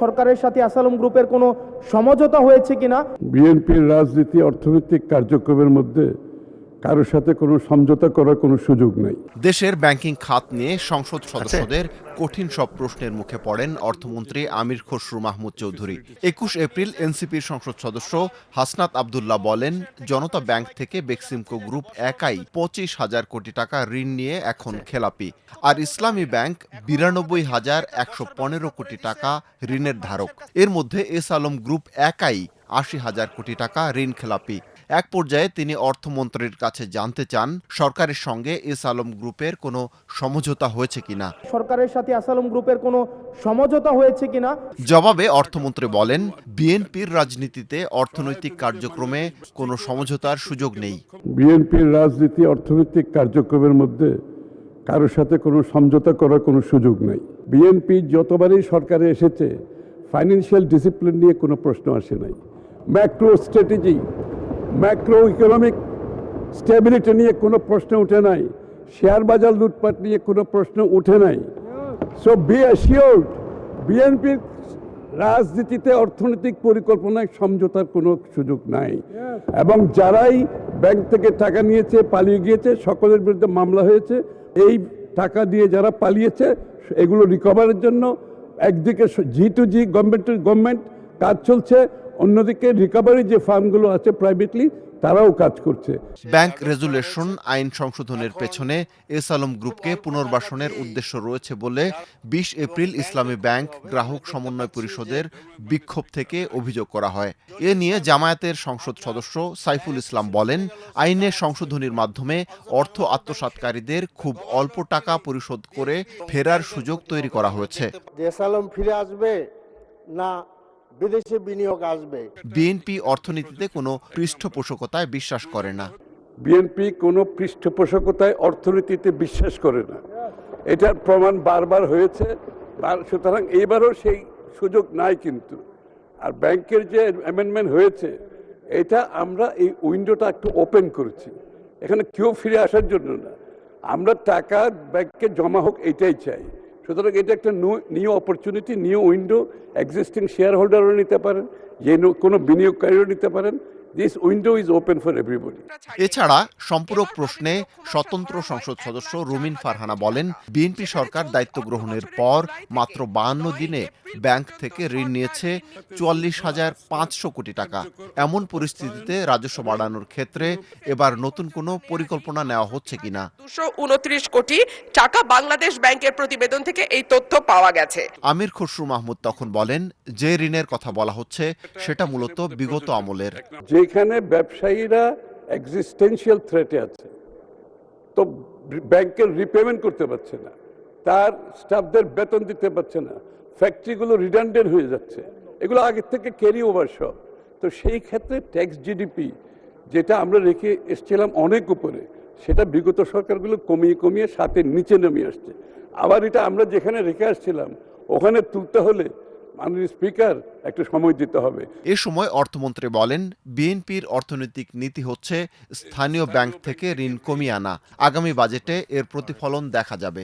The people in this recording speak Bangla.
সরকারের সাথে আসালম গ্রুপের কোনো সমঝোতা হয়েছে কিনা? বিএনপির রাজনীতি অর্থনৈতিক কার্যক্রমের মধ্যে কারোর সাথে কোনো সমঝোতা করার কোনো সুযোগ নাই। দেশের ব্যাংকিং খাত নিয়ে সংসদ সদস্যদের কঠিন সব প্রশ্নের মুখে পড়েন অর্থমন্ত্রী আমির খসরু মাহমুদ চৌধুরী। ২১ এপ্রিল এনসিপির সংসদ সদস্য হাসনাত আব্দুল্লাহ বলেন, জনতা ব্যাংক থেকে বেক্সিমকো গ্রুপ একাই ২৫,০০০ কোটি টাকা ঋণ নিয়ে এখন খেলাপি, আর ইসলামী ব্যাংক ৯২,১১৫ কোটি টাকা ঋণের ধারক। এর মধ্যে এস আলম গ্রুপ একাই ৮০,০০০ কোটি টাকা ঋণ খেলাপি। এক পর্যায়ে তিনি অর্থমন্ত্রীর কাছে জানতে চান, সরকারের সঙ্গে এস আলম গ্রুপের কোনো সমঝোতা হয়েছে কিনা। সরকারের সাথে আসালম গ্রুপের কোনো সমঝোতা হয়েছে কিনা? জবাবে অর্থমন্ত্রী বলেন, বিএনপির রাজনীতিতে অর্থনৈতিক কার্যক্রমে কোনো সমঝোতার সুযোগ নেই। বিএনপির রাজনীতি অর্থনৈতিক কার্যক্রমের মধ্যে কারোর সাথে কোনো সমঝোতা করার কোনো সুযোগ নাই। বিএনপি যতবারই সরকারে এসেছে ফাইন্যান্সিয়াল ডিসিপ্লিন নিয়ে কোনো প্রশ্ন আসে নাই। Macro strategy, macro economic stability নিয়ে কোনো প্রশ্ন উঠে নাই। শেয়ার বাজার লুটপাট নিয়ে কোনো প্রশ্ন উঠে নাই। সো বি অ্যাসিওর্ড, বিএনপির রাজনীতিতে অর্থনৈতিক পরিকল্পনায় সমঝোতার কোনো সুযোগ নাই। এবং যারাই ব্যাংক থেকে টাকা নিয়েছে, পালিয়ে গিয়েছে, সকলের বিরুদ্ধে মামলা হয়েছে। এই টাকা দিয়ে যারা পালিয়েছে এগুলো রিকভারের জন্য একদিকে G2G গভর্নমেন্ট টু গভর্নমেন্ট কাজ চলছে, অন্যদিকে রিকভারি যে ফার্মগুলো আছে প্রাইভেটলি তারাও কাজ করছে। ব্যাংক রেজুলেশন আইন সংশোধনের পেছনে এস আলম গ্রুপকে পুনর্বাসনের উদ্দেশ্য রয়েছে বলে ২০ এপ্রিল ইসলামী ব্যাংক গ্রাহক সমন্বয় পরিষদের বিক্ষোভ থেকে অভিযোগ করা হয়। এ নিয়ে জামায়াতের সংসদ সদস্য সাইফুল ইসলাম বলেন, আইনের সংশোধনীর মাধ্যমে অর্থ আত্মসাৎকারীদের খুব অল্প টাকা পরিশোধ করে ফেরার সুযোগ তৈরি করা হয়েছে। এস আলম ফিরে আসবে না বিদেশি বিনিয়োগ আসবে? বিএনপি অর্থনীতিতে কোনো পৃষ্ঠপোষকতায় বিশ্বাস করে না। বিএনপি কোনো পৃষ্ঠপোষকতায় অর্থনীতিতে বিশ্বাস করে না, এটার প্রমাণ বারবার হয়েছে। সুতরাং এইবারও সেই সুযোগ নাই। কিন্তু আর ব্যাংকের যে অ্যামেন্ডমেন্ট হয়েছে এটা আমরা এই উইন্ডোটা একটু ওপেন করেছি। এখানে কেউ ফিরে আসার জন্য না, আমরা টাকা ব্যাংকে জমা হোক এটাই চাই। সুতরাং এটা একটা new opportunity, new window. Existing share হোল্ডারও নিতে পারেন, যে কোনো বিনিয়োগকারীও নিতে পারেন। This window is open for everybody. এছাড়া সম্পূরক প্রশ্নে স্বতন্ত্র সংসদ সদস্য রুমিন ফারহানা বলেন, বিএনপি সরকার দায়িত্ব গ্রহণের পর মাত্র ৫২ দিনে ব্যাংক থেকে ঋণ নিয়েছে ৪৪,৫০০ কোটি টাকা। এমন পরিস্থিতিতে রাজস্ব বাড়ানোর ক্ষেত্রে এবার নতুন কোনো পরিকল্পনা নেওয়া হচ্ছে কিনা। ২২৯ কোটি টাকা বাংলাদেশ ব্যাংকের প্রতিবেদন থেকে এই তথ্য পাওয়া গেছে। আমির খসরু মাহমুদ তখন বলেন, যে ঋণের কথা বলা হচ্ছে সেটা মূলত বিগত আমলের। যেখানে ব্যবসায়ীরা এক্সিস্টেন্সিয়াল থ্রেটে আছে, তো ব্যাংকের রিপেমেন্ট করতে পারছে না, তার স্টাফদের বেতন দিতে পারছে না, ফ্যাক্টরিগুলো রিডান্ডেন্ট হয়ে যাচ্ছে, এগুলো আগের থেকে ক্যারি ওভার সব। তো সেই ক্ষেত্রে ট্যাক্স জিডিপি যেটা আমরা রেখে এসেছিলাম অনেক উপরে, সেটা বিগত সরকারগুলো কমিয়ে কমিয়ে সাথে নিচে নেমে আসছে। আবার এটা আমরা যেখানে রেখে আসছিলাম ওখানে তুলতে হলে মাননীয় স্পিকার একটু সময় দিতে হবে। এ সময় অর্থমন্ত্রী বলেন, বিএনপির অর্থনৈতিক নীতি হচ্ছে স্থানীয় ব্যাংক থেকে ঋণ কমিয়ে আনা। আগামী বাজেটে এর প্রতিফলন দেখা যাবে।